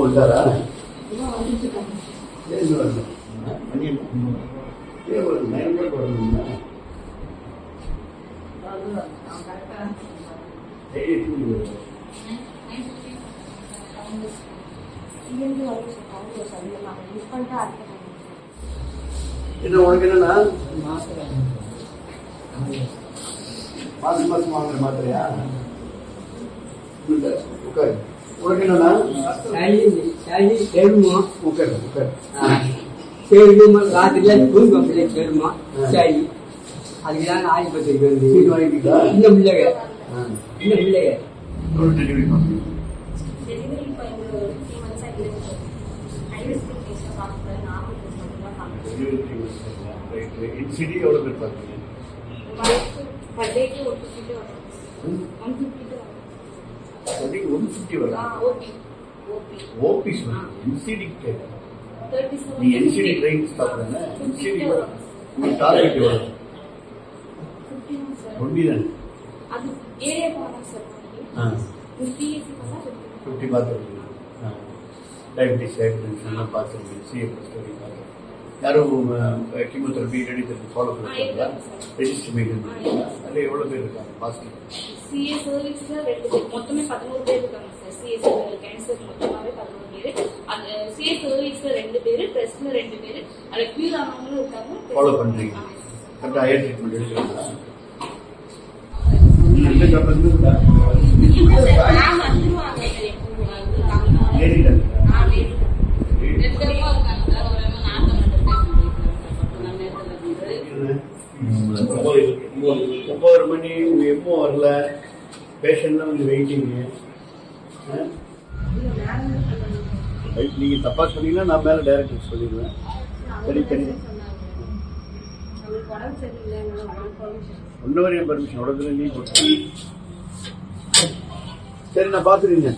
உள்ளாரா என்ன உனக்கு என்னன்னா மாசம் மாசம் வாங்குற மாத்திரையா உட்காரு உனக்கு என்னன்னா உட்காரு உட்காரு ராத்திரில தூங்கும் சேருமா சரி அதுக்குதான் ஆஸ்பத்திரிக்கு வந்து வாங்கிட்டீங்களா இன்னும் பிள்ளைங்க இன்னும் பிள்ளைங்க சிடி எவ்வளவு பேர் பார்த்தீங்க ஓபி என்சிடி நீ என்சிடி ட்ரெயின் ஸ்டாப் தானே என்சிடி டார்கெட் எவ்வளவு 20 தானே 50 பார்த்துருக்கீங்க டயபிட்டிஸ் ஹைப்பர்டென்ஷன் பார்த்துருக்கீங்க சிஎஃப்எஸ் ஸ்டடி பார்த்து யாரும் கீமோதெரபி ரேடியோதெரபி ஃபாலோ பண்ணுறாங்களா ரெஜிஸ்டர் மெயின்டைன் பண்ணுறீங்களா அதில் எவ்வளோ பேர் இருக்காங்க பாசிட்டிவ் சிஏ சர்வீஸ்ல 2 பேர் மொத்தமே 11 பேர் இருக்காங்க சார். சிஏ கேன்சர் மொத்தமாவே 11 பேர். அந்த சிஏ சர்வீஸ்ல 2 பேர், பிரஸ்ட்ல 2 பேர், அதுல கியூர் ஆனவங்களும் இருக்காங்க. ஃபாலோ பண்றீங்க கரெக்டாக ஹையர் ட்ரீட்மெண்ட் எடுக்கிறீங்களா? எந்த டாக்டர் ஒவ்வொரு மணி உங்க எப்போ வரல பேஷண்ட்லாம் வந்து வெயிட்டிங்கு. நீங்க தப்பா சொன்னீங்கன்னா நான் மேல டைரக்டர் சொல்லிடுவேன். சரி சரி ஒன்னவரையும் பர்மிஷன் உடனே நீ சரி நான் பாத்துருங்க.